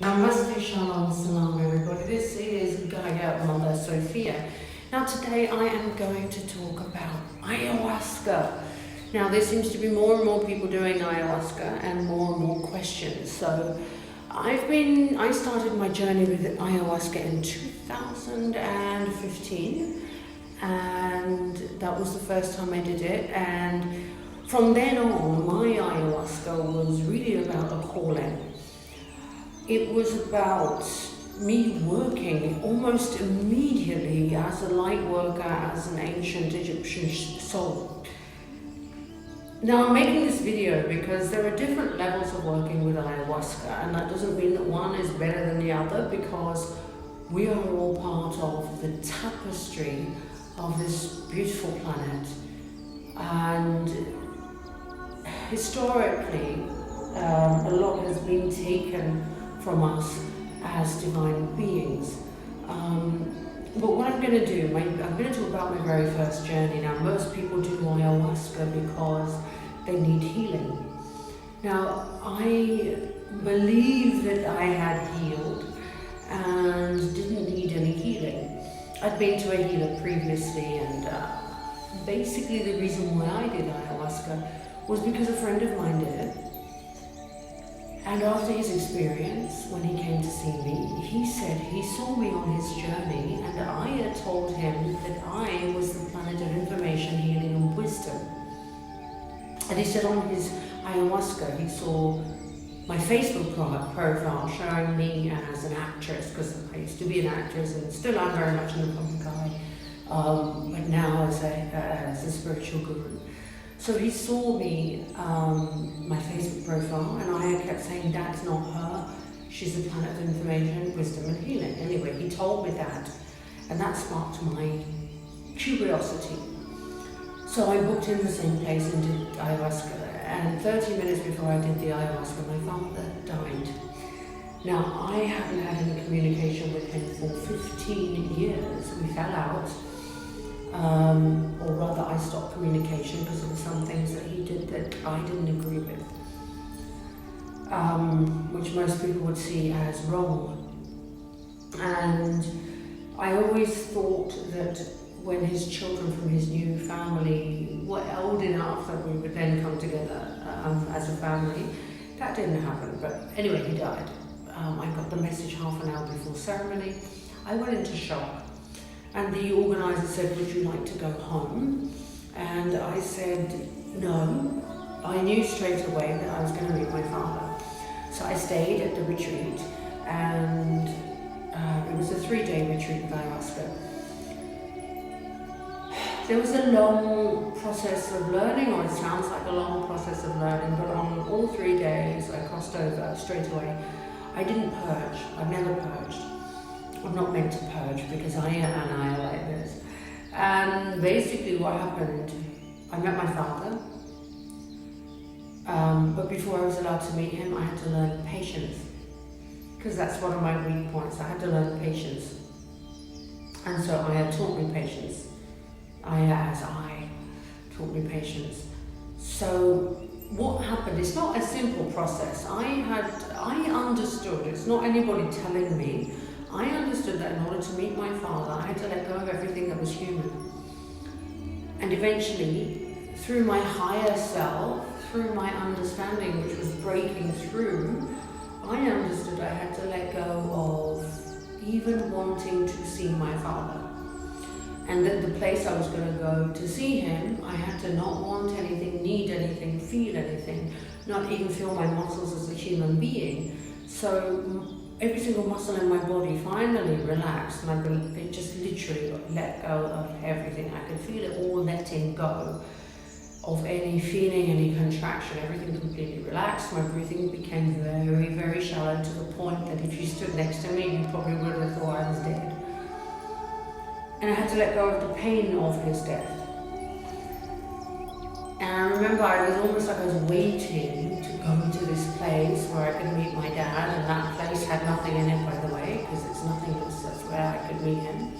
Namaste, Shaman, Salam, everybody. This is Gaia Mother Sofia. Now, today I am going to talk about ayahuasca. Now, there seems to be more and more people doing ayahuasca and more questions. So, I started my journey with ayahuasca in 2015, and that was the first time I did it. And from then on, my ayahuasca was really about a calling. It was about me working almost immediately as a light worker, as an ancient Egyptian soul. Now I'm making this video because there are different levels of working with ayahuasca, and that doesn't mean that one is better than the other, because we are all part of the tapestry of this beautiful planet. And historically, a lot has been taken from us as divine beings. But what I'm going to do, I'm going to talk about my very first journey. Now, most people do ayahuasca because they need healing. Now, I believe that I had healed and didn't need any healing. I'd been to a healer previously, and basically the reason why I did ayahuasca was because a friend of mine did it. And after his experience, when he came to see me, he said he saw me on his journey, and I had told him that I was the planet of information, healing and wisdom. And he said on his ayahuasca, he saw my Facebook profile showing me as an actress, because I used to be an actress and still I'm very much in the public eye, but now as a spiritual guru. So he saw me, my Facebook profile, and I kept saying, that's not her, she's the planet of information, wisdom and healing. Anyway, he told me that, and that sparked my curiosity. So I booked in the same place and did ayahuasca, and 30 minutes before I did the ayahuasca, my father died. Now, I hadn't had any communication with him for 15 years. We fell out. Or rather I stopped communication because there were some things that he did that I didn't agree with, which most people would see as wrong. And I always thought that when his children from his new family were old enough that we would then come together as a family. That didn't happen, but anyway, he died. I got the message half an hour before ceremony. I went into shock. And the organizer said, would you like to go home? And I said, no. I knew straight away that I was going to meet my father. So I stayed at the retreat, and it was a 3-day retreat with ayahuasca. There was a long process of learning, or it sounds like a long process of learning, but on all 3 days I crossed over straight away. I didn't purge. I've never purged. I'm not meant to purge because I annihilate this. And basically what happened, I met my father, but before I was allowed to meet him, I had to learn patience, because that's one of my weak points. I had to learn patience. And so I had taught me patience. I taught me patience. So what happened, it's not a simple process. I understood, it's not anybody telling me. I understood that in order to meet my father, I had to let go of everything that was human. And eventually, through my higher self, through my understanding, which was breaking through, I understood I had to let go of even wanting to see my father. And that the place I was going to go to see him, I had to not want anything, need anything, feel anything, not even feel my muscles as a human being. So every single muscle in my body finally relaxed, and it just literally let go of everything. I could feel it all letting go of any feeling, any contraction. Everything completely relaxed. My breathing became very, very shallow, to the point that if you stood next to me, you probably would have thought I was dead. And I had to let go of the pain of his death. And I remember I was almost like I was waiting to go to this place where I could meet my dad, and that place had nothing in it, by the way, because it's nothingness. That's where I could meet him.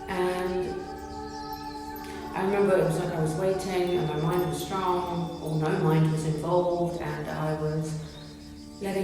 And I remember it was like I was waiting, and my mind was strong, or no mind was involved, and I was letting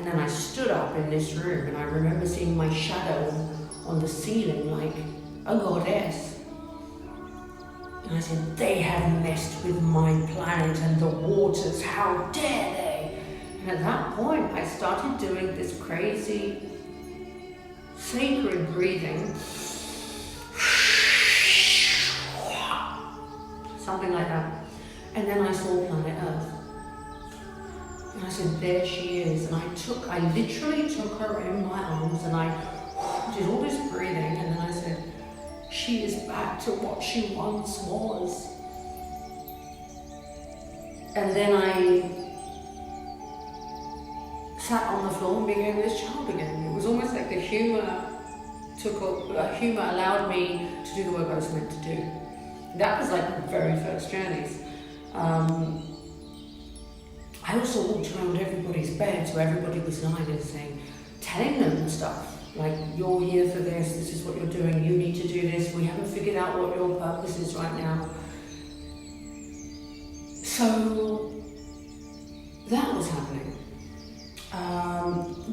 And then I stood up in this room and I remember seeing my shadow on the ceiling like a goddess. And I said, they have messed with my planet and the waters, how dare they? And at that point, I started doing this crazy, sacred breathing. Something like that. And then I saw planet Earth. And I said, there she is. And I literally took her in my arms and I did all this breathing. And then I said, she is back to what she once was. And then I sat on the floor and became this child again. It was almost like the humor allowed me to do the work I was meant to do. That was like the very first journeys. I also walked around everybody's beds where everybody was lying and saying, telling them stuff. Like, you're here for this is what you're doing, you need to do this, we haven't figured out what your purpose is right now. So, that was happening.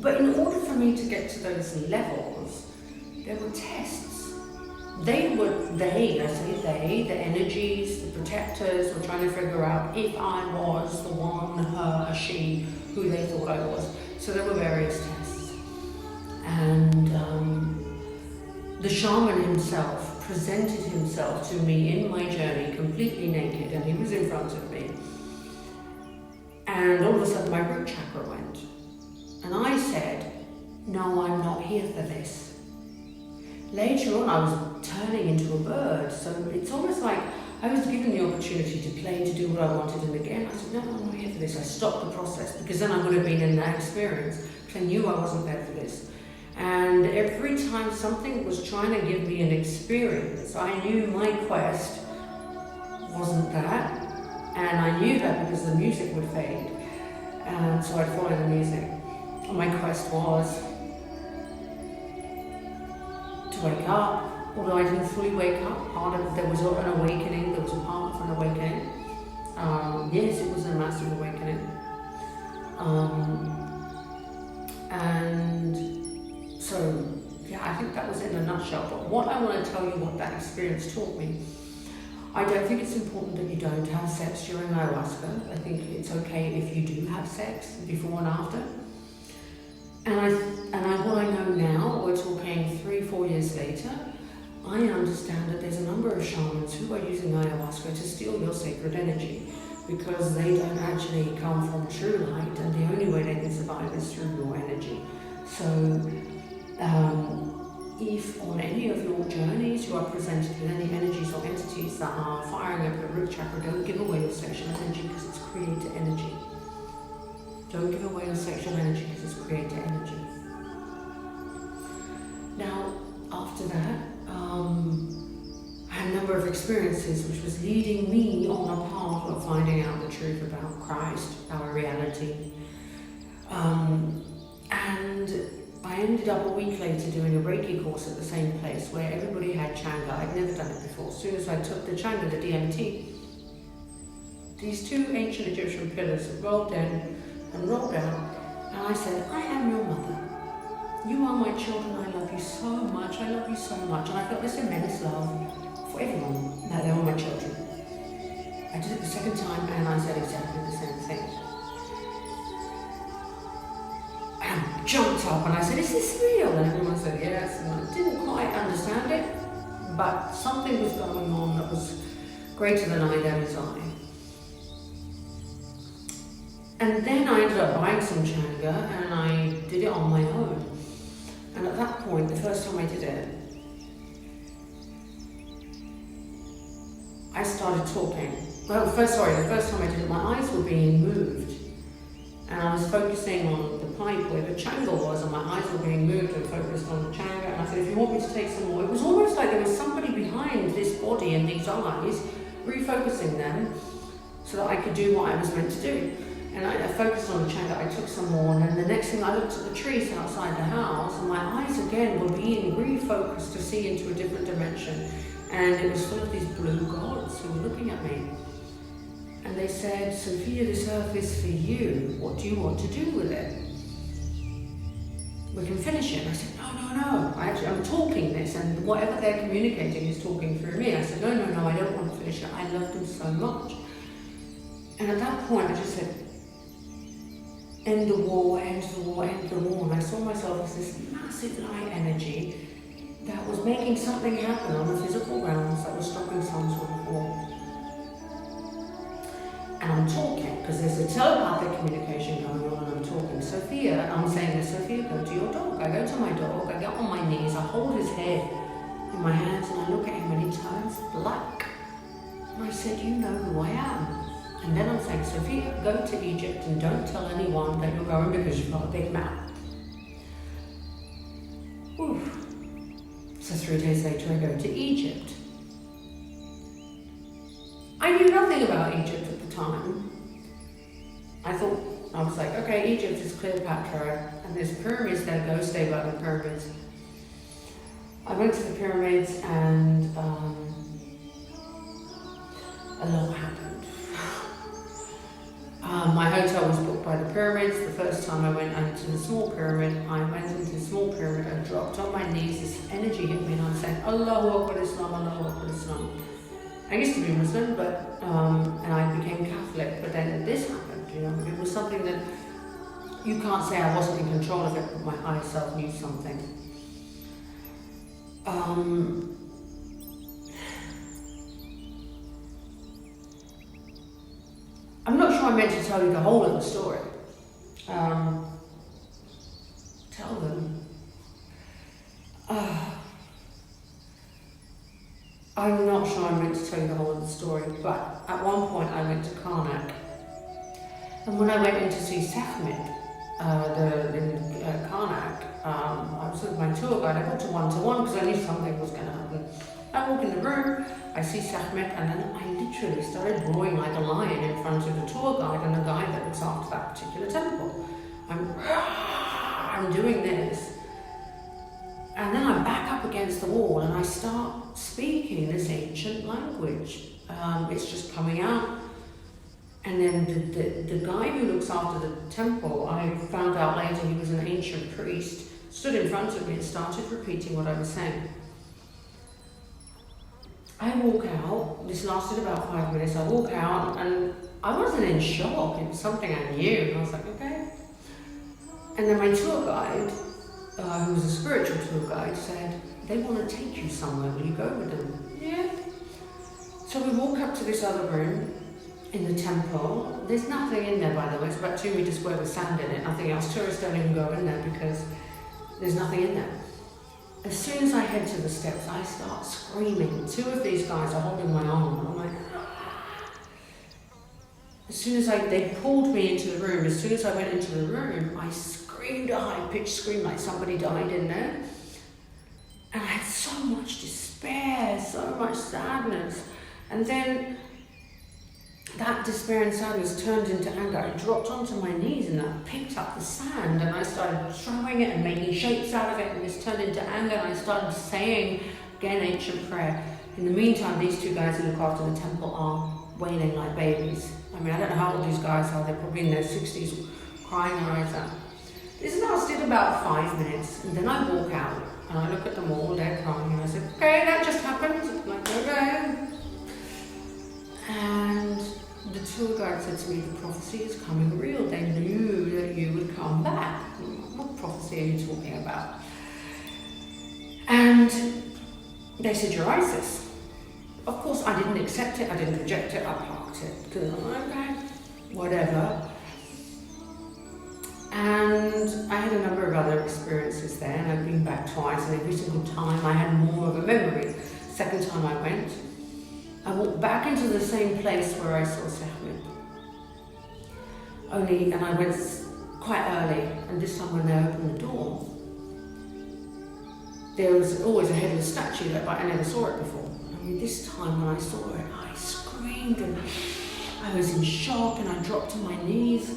But in order for me to get to those levels, there were tests. The energies, the protectors were trying to figure out if I was the one, her, she, who they thought I was. So there were various tests. And the shaman himself presented himself to me in my journey completely naked, and he was in front of me. And all of a sudden my root chakra went. And I said, no, I'm not here for this. Later on, I was turning into a bird, so it's almost like I was given the opportunity to play, to do what I wanted, and again, I said, no, I'm not here for this. I stopped the process, because then I would have been in that experience, because I knew I wasn't there for this. And every time something was trying to give me an experience, I knew my quest wasn't that, and I knew that because the music would fade, and so I'd follow the music. And my quest was to wake up, although I didn't fully wake up. There was an awakening, there was a part of an awakening. Yes, it was a massive awakening. And so, yeah, I think that was in a nutshell. But what I want to tell you what that experience taught me, I don't think it's important that you don't have sex during ayahuasca. I think it's okay if you do have sex before and after. And what I know now, we're talking 3-4 years later, I understand that there's a number of shamans who are using ayahuasca to steal your sacred energy, because they don't actually come from true light, and the only way they can survive is through your energy. So, if on any of your journeys you are presented with any energies or entities that are firing up your root chakra, don't give away your sexual energy, because it's creator energy. Don't give away your sexual energy, because it's creator energy. Now, after that, I had a number of experiences which was leading me on a path of finding out the truth about Christ, our reality. And I ended up a week later doing a Reiki course at the same place where everybody had Changa. I'd never done it before. As soon as I took the Changa, the DMT, these two ancient Egyptian pillars rolled in and rolled out, and I said, I am your mother. You are my children, I love you so much, I love you so much. And I felt this immense love for everyone, that they were my children. I did it the second time, and I said exactly the same thing. And I jumped up and I said, is this real? And everyone said yes, and I didn't quite understand it, but something was going on that was greater than I'd ever desired. And then I ended up buying some Changa, and I did it on my own. And at that point, the first time I did it, I started talking. The first time I did it, my eyes were being moved. And I was focusing on the pipe where the Changa was, and my eyes were being moved and focused on the Changa. And I said, if you want me to take some more, it was almost like there was somebody behind this body and these eyes, refocusing them so that I could do what I was meant to do. And I focused on the Changa, I took some more, and then the next thing I looked at the trees outside the house, and my eyes again were being refocused to see into a different dimension. And it was full of these blue gods who were looking at me. And they said, Sophia, this earth is for you. What do you want to do with it? we can finish it. And I said, no. I'm talking this, and whatever they're communicating is talking through me. I said, no, I don't want to finish it. I love them so much. And at that point, I just said, end the war, end the war, end the war. And I saw myself as this massive light energy that was making something happen on the physical realms that was stopping some sort of war. And I'm talking, because there's a telepathic communication going on, and I'm talking. Sophia, I'm saying to Sophia, go to your dog. I go to my dog, I get on my knees, I hold his head in my hands, and I look at him, and he turns black. And I said, you know who I am. And then I'm saying, Sophia, go to Egypt and don't tell anyone that you're going because you've got a big mouth. Oof. So 3 days later, I go to Egypt. I knew nothing about Egypt at the time. I was like, okay, Egypt is Cleopatra, and there's pyramids there, go stay by the pyramids. I went to the pyramids, and a lot happened. My hotel was booked by the pyramids. The first time I went into the small pyramid, I dropped on my knees, this energy hit me, and I was saying, Allahu Akbar Islam, Allahu Akbar Islam. I used to be Muslim, but and I became Catholic, but then this happened, it was something that you can't say I wasn't in control of it, but my higher self knew something. I'm not sure I meant to tell you the whole of the story. Tell them. I'm not sure I meant to tell you the whole of the story, but at one point I went to Karnak. And when I went in to see Sekhmet, in Karnak, I was with my tour guide. I got to one-to-one because I knew something was going to happen. I walk in the room, I see Sekhmet, and then I literally started roaring like a lion in front of the tour guide and the guy that looks after that particular temple. I'm doing this. And then I back up against the wall and I start speaking this ancient language. It's just coming out. And then the guy who looks after the temple, I found out later he was an ancient priest, stood in front of me and started repeating what I was saying. I walk out, this lasted about 5 minutes, I walk out and I wasn't in shock, it was something I knew, and I was like, okay. And then my tour guide, who was a spiritual tour guide, said, they want to take you somewhere, will you go with them? Yeah. So we walk up to this other room in the temple. There's nothing in there, by the way, it's about 2 meters square with sand in it, nothing else. Tourists don't even go in there because there's nothing in there. As soon as I head to the steps, I start screaming. 2 of these guys are holding my arm, and I'm like, ah. As soon as they pulled me into the room, as soon as I went into the room, I screamed a high-pitched scream like somebody died in there. And I had so much despair, so much sadness. And then that despair and sadness turned into anger. I dropped onto my knees and I picked up the sand and I started throwing it and making shapes out of it, and this turned into anger, and I started saying again ancient prayer. In the meantime, these 2 guys who look after the temple are wailing like babies. I mean, I don't know how old these guys are, they're probably in their 60s, crying their eyes out. This lasted about 5 minutes, and then I walk out and I look at them all, they're crying, and I said, okay, that just happened. I'm like, okay. And the tour guide said to me, the prophecy is coming real. They knew that you would come back. What prophecy are you talking about? And they said, you're Isis. Of course, I didn't accept it, I didn't reject it, I parked it. Because I'm like, okay, whatever. And I had a number of other experiences there, and I've been back twice, and every single time I had more of a memory. Second time I went, I walked back into the same place where I saw Sekhmet. And I went quite early, and this time when they opened the door, there was always a headless statue there, but I never saw it before. I mean, this time when I saw it, I screamed, and I was in shock, and I dropped to my knees.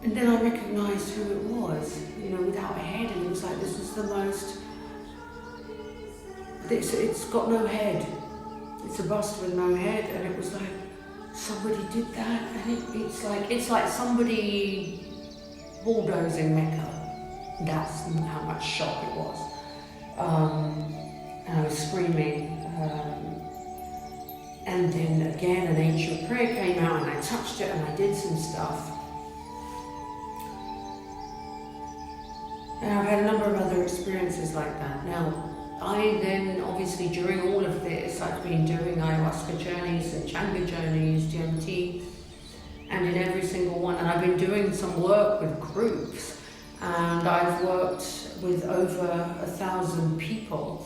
And then I recognized who it was, without a head, and it was like, this was the most... It's got no head. It's a bust with no head, and it was like somebody did that, and it's like somebody bulldozing Mecca. That's how much shock it was. And I was screaming. And then again, an ancient prayer came out, and I touched it, and I did some stuff. And I've had a number of other experiences like that. Now, I then, obviously, during all of this, I've been doing ayahuasca journeys and Changa journeys, DMT, and in every single one, and I've been doing some work with groups, and I've worked with over 1,000 people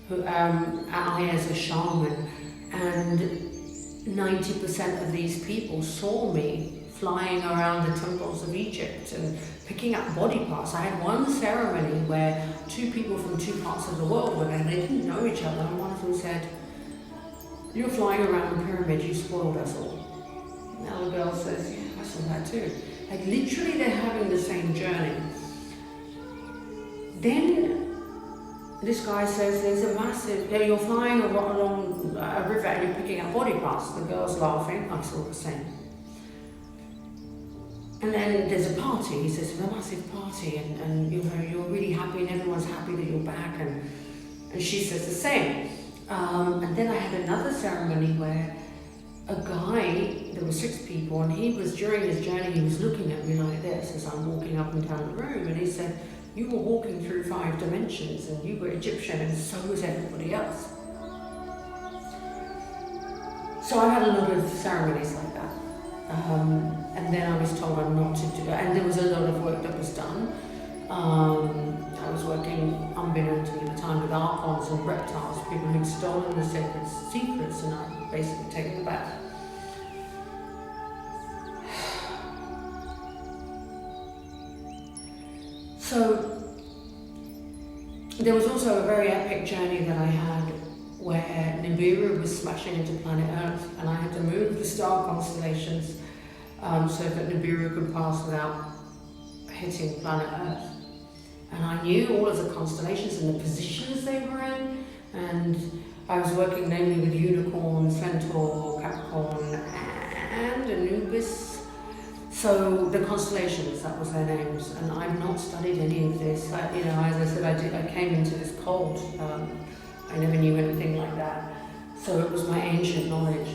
who, I as a shaman, and 90% of these people saw me flying around the temples of Egypt and picking up body parts. I had one ceremony where two people from two parts of the world were there, and they didn't know each other, and one of them said, "You're flying around the pyramid, you spoiled us all." And the other girl says, "Yeah, I saw that too." Like literally they're having the same journey. Then this guy says, "There's a massive, you're flying along a river and you're picking up body parts." The girl's laughing, I saw the same. And then there's a party, he says, "There's a massive party, and you know, you're really happy and everyone's happy that you're back," and she says the same. And then I had another ceremony where a guy, there were 6 people, and he was, during his journey, he was looking at me like this as I'm walking up and down the room, and he said, "You were walking through 5 dimensions, and you were Egyptian, and so was everybody else." So I had a lot of ceremonies like that. And then I was told I'm not to do it, and there was a lot of work that was done. I was working unbeknown to me at the time with archons and reptiles, people who'd stolen the sacred secrets, and I'd basically taken them back. So there was also a very epic journey that I had where Nibiru was smashing into planet Earth, and I had to move the star constellations so that Nibiru could pass without hitting planet Earth. And I knew all of the constellations and the positions they were in, and I was working namely with Unicorn, Centaur, Capricorn, and Anubis. So the constellations, that was their names, and I've not studied any of this. You know, as I said, I came into this cold. I never knew anything like that. So it was my ancient knowledge.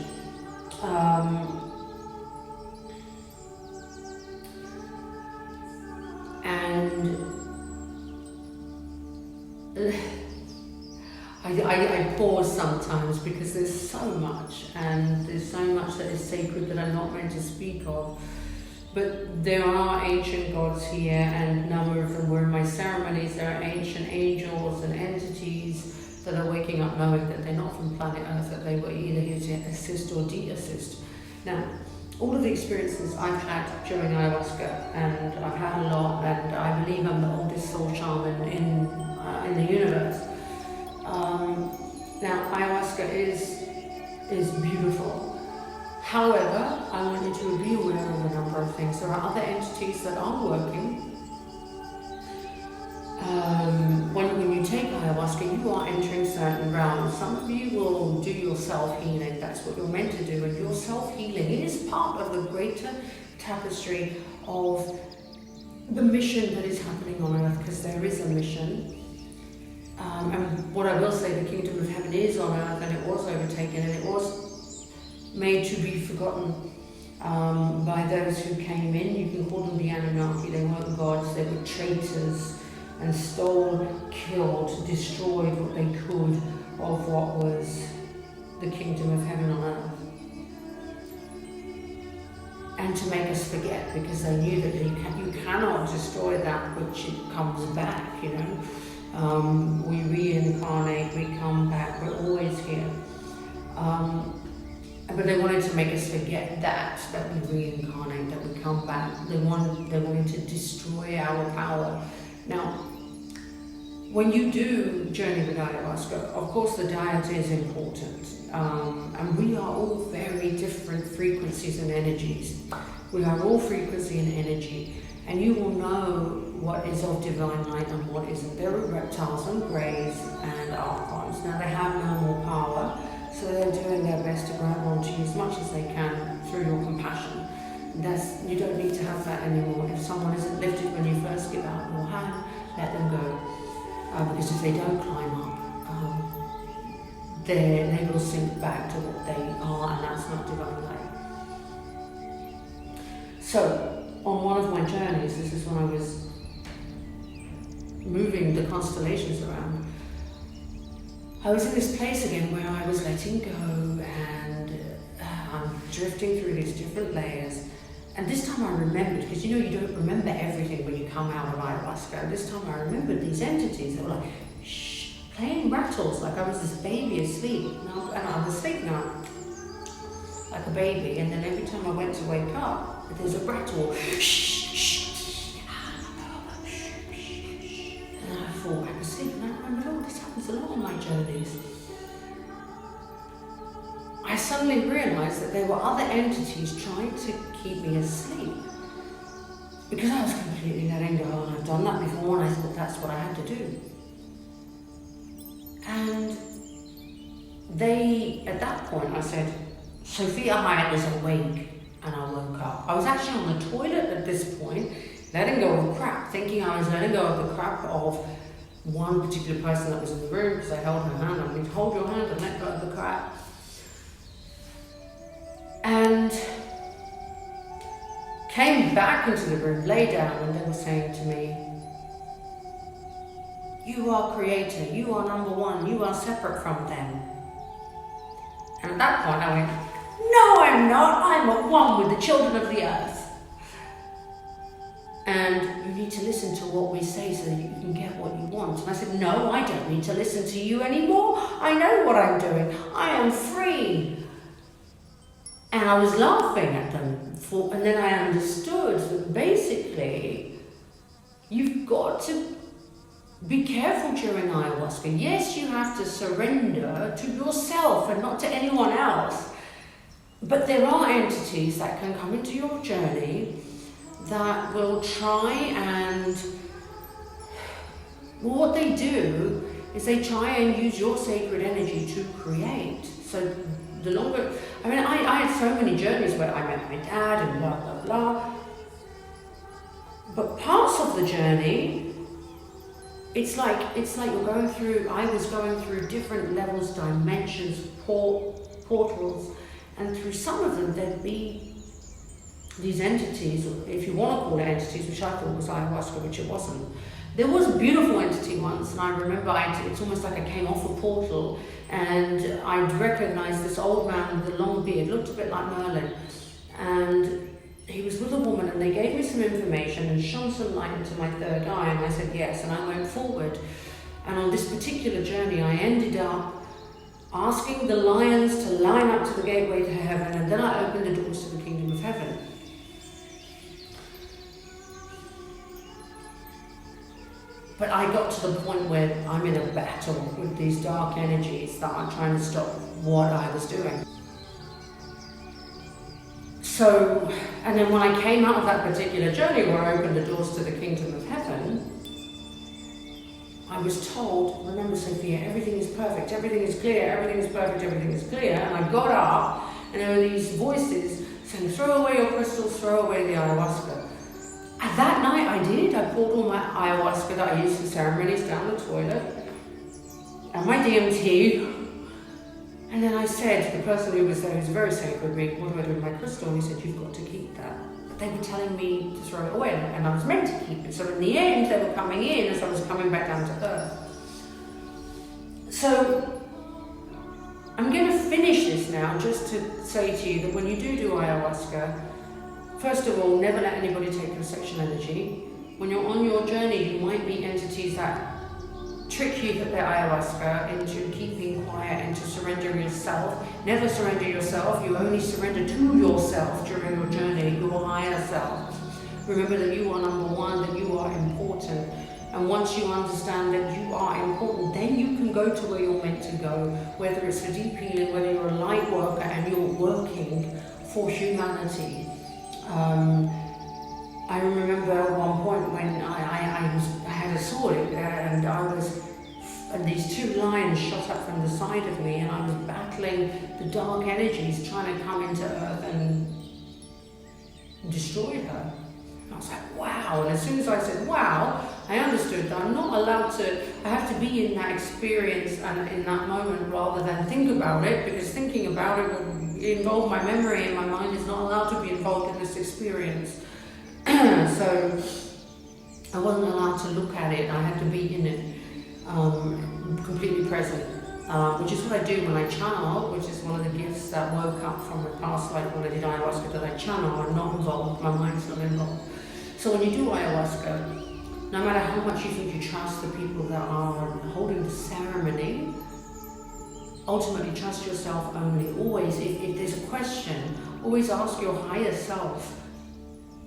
And I pause sometimes because there's so much, and there's so much that is sacred that I'm not meant to speak of. But there are ancient gods here, and a number of them were in my ceremonies. There are ancient angels and entities that are waking up knowing that they're not from planet Earth, that they were either here to assist or de-assist. Now, all of the experiences I've had during ayahuasca, and I've had a lot, and I believe I'm the oldest soul shaman in the universe. Now, ayahuasca is beautiful. However, I want you to be aware of a number of things. There are other entities that are working. When you take ayahuasca, you are entering certain realms. Some of you will do your self-healing. That's what you're meant to do. And your self-healing is part of the greater tapestry of the mission that is happening on Earth, because there is a mission. And what I will say, the kingdom of heaven is on Earth, and it was overtaken, and it was made to be forgotten by those who came in. You can call them the Anunnaki. They weren't gods, they were traitors, and stole, killed, destroyed what they could of what was the kingdom of heaven on Earth. And to make us forget, because they knew that you cannot destroy that which comes back, you know. We reincarnate, we come back, we're always here. But they wanted to make us forget that we reincarnate, that we come back. They wanted to destroy our power. Now, when you do journey with ayahuasca, of course the diet is important. And we are all very different frequencies and energies. We are all frequency and energy. And you will know what is of divine light and what isn't. There are reptiles and greys and archons. Now they have no more power, so they're doing their best to grab onto you as much as they can through your compassion. You don't need to have that anymore. If someone isn't lifted when you first give out your hand, let them go. Because if they don't climb up, they will sink back to what they are, and that's not divine light. So, on one of my journeys, this is when I was moving the constellations around, I was in this place again where I was letting go, and I'm drifting through these different layers. And this time I remembered, because you don't remember everything when you come out of ayahuasca. And this time I remembered these entities that were like, shh, playing rattles, like I was this baby asleep. And I'm asleep now, like a baby. And then every time I went to wake up, there's a rattle, shh, shh. And I thought I was asleep, and I remembered, oh, this happens a lot on my journeys. I suddenly realised that there were other entities trying to keep me asleep. Because I was completely letting go, and I've done that before, and I thought that's what I had to do. And at that point, I said, Sofia Hayat is awake, and I woke up. I was actually on the toilet at this point, letting go of crap, thinking I was letting go of the crap of one particular person that was in the room, because I held her hand. I mean, hold your hand and let go of the crap. And came back into the room, lay down, and they were saying to me, you are creator, you are number one, you are separate from them. And at that point I went, no, I'm not, I'm at one with the children of the earth. And you need to listen to what we say so that you can get what you want. And I said, no, I don't need to listen to you anymore. I know what I'm doing. I am free. And I was laughing at them, and then I understood that basically you've got to be careful during ayahuasca. Yes, you have to surrender to yourself and not to anyone else. But there are entities that can come into your journey that will try and, well, what they do is they try and use your sacred energy to create. So the longer, I had so many journeys where I met my dad and blah, blah, blah. But parts of the journey, it's like you're going through, I was going through different levels, dimensions, portals, and through some of them there'd be these entities, or if you want to call it entities, which I thought was ayahuasca, which it wasn't. There was a beautiful entity once, and I remember it's almost like I came off a portal, and I'd recognized this old man with a long beard, looked a bit like Merlin, and he was with a woman, and they gave me some information and shone some light into my third eye, and I said yes, and I went forward. And on this particular journey, I ended up asking the lions to line up to the gateway to heaven, and then I opened the doors to the kingdom of heaven. But I got to the point where I'm in a battle with these dark energies that are trying to stop what I was doing. So, and then when I came out of that particular journey where I opened the doors to the kingdom of heaven, I was told, remember Sophia, everything is perfect, everything is clear, everything is perfect, everything is clear. And I got up, and there were these voices saying, throw away your crystals, throw away the ayahuasca. And that night I did. I poured all my ayahuasca that I used in ceremonies down the toilet, and my DMT. And then I said to the person who was there, who's very sacred with me, what do I do with my crystal? And he said, you've got to keep that. But they were telling me to throw it away, and I was meant to keep it. So in the end, they were coming in as I was coming back down to earth. So I'm going to finish this now just to say to you that when you do ayahuasca, first of all, never let anybody take your sexual energy. When you're on your journey, you might meet entities that trick you with their ayahuasca into keeping quiet and to surrender yourself. Never surrender yourself. You only surrender to yourself during your journey, your higher self. Remember that you are number one, that you are important. And once you understand that you are important, then you can go to where you're meant to go, whether it's for deep healing, whether you're a light worker and you're working for humanity. I remember at one point when I had a sword and and these two lions shot up from the side of me, and I was battling the dark energies trying to come into earth destroyed her. I was like, wow. And as soon as I said, wow, I understood that I'm not allowed to, I have to be in that experience and in that moment rather than think about it, because thinking about it would involve my memory, and my mind is not allowed to be involved in this experience. So I wasn't allowed to look at it, I had to be in it, completely present. Which is what I do when I channel, which is one of the gifts that woke up from the past life when I did ayahuasca, that I channel. I'm not involved, my mind's not involved. So when you do ayahuasca, no matter how much you think you trust the people that are holding the ceremony, ultimately trust yourself only. Always, if there's a question, always ask your higher self,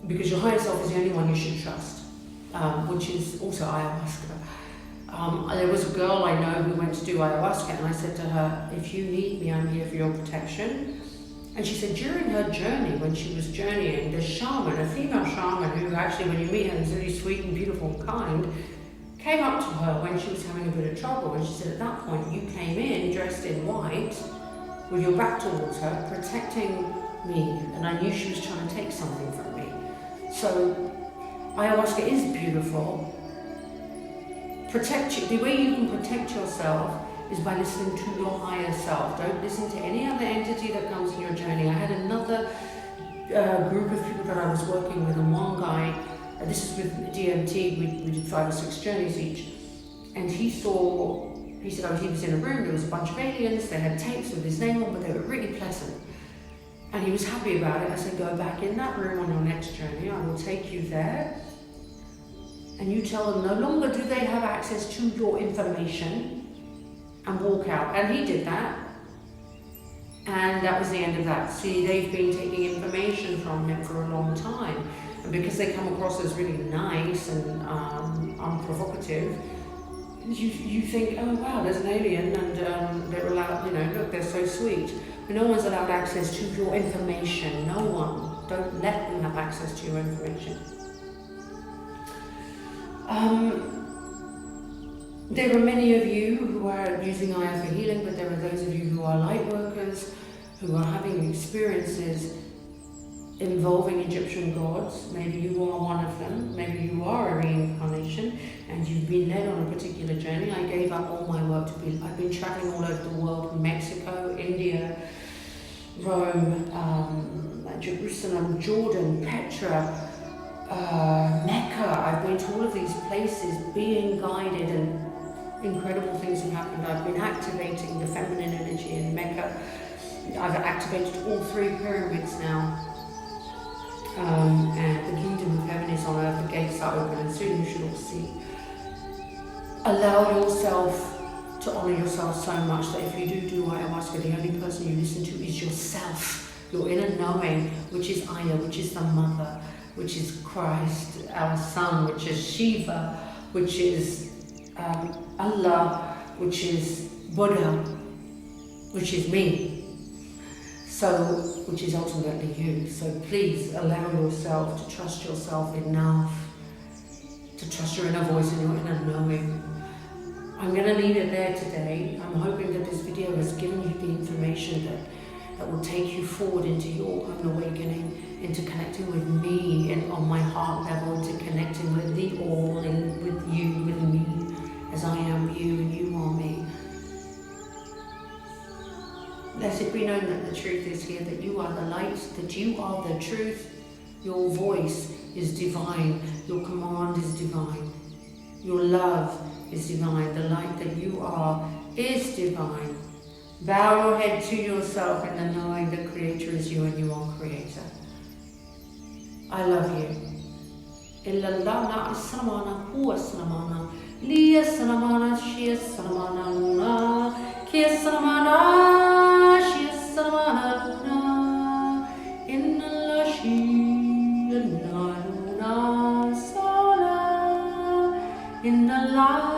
because your higher self is the only one you should trust, which is also ayahuasca. There was a girl I know who went to do ayahuasca, and I said to her, if you need me, I'm here for your protection. And she said during her journey, when she was journeying, the shaman, a female shaman, who actually when you meet her is really sweet and beautiful and kind, came up to her when she was having a bit of trouble, and she said at that point you came in dressed in white with your back towards her, protecting me, and I knew she was trying to take something from me. So ayahuasca is beautiful. Protect you. The way you can protect yourself is by listening to your higher self. Don't listen to any other entity that comes in your journey. I had another group of people that I was working with, and one guy, this is with DMT, we did 5 or 6 journeys each, and he said, he was in a room, there was a bunch of aliens, they had tapes with his name on, but they were really pleasant. And he was happy about it. I said, go back in that room on your next journey, I will take you there, and you tell them no longer do they have access to your information, and walk out. And he did that, and that was the end of that. See, they've been taking information from him for a long time, and because they come across as really nice and unprovocative, you think, oh wow, there's an alien, and they're allowed, look, they're so sweet. But no one's allowed access to your information. No one. Don't let them have access to your information. There are many of you who are using Aya for healing, but there are those of you who are light workers, who are having experiences involving Egyptian gods. Maybe you are one of them, maybe you are a reincarnation, and you've been led on a particular journey. I gave up all my work I've been traveling all over the world, Mexico, India, Rome, Jerusalem, Jordan, Petra, Mecca. I've been to all of these places being guided, and incredible things have happened. I've been activating the feminine energy in Mecca. I've activated all 3 pyramids now. And the kingdom of heaven is on earth, the gates are open, and soon you should all see. Allow yourself to honor yourself so much that if you do ayahuasca, the only person you listen to is yourself, your inner knowing, which is Aya, which is the mother, which is Christ, our son, which is Shiva, which is Allah, which is Buddha, which is me. So, which is ultimately you. So please allow yourself to trust yourself enough, to trust your inner voice and your inner knowing. I'm going to leave it there today. I'm hoping that this video has given you the information that will take you forward into your own awakening, into connecting with me and on my heart level, into connecting with the all, and with you, with me, as I am you and you are me. Let it be known that the truth is here, that you are the light, that you are the truth. Your voice is divine, your command is divine, your love is divine, the light that you are is divine. Bow your head to yourself in the knowing that Creator is you and you are Creator. I love you. Illallah aslamana huwa aslamana li aslamana shi aslamana luna ki aslamana shi aslamana luna innallah shi luna sola innallah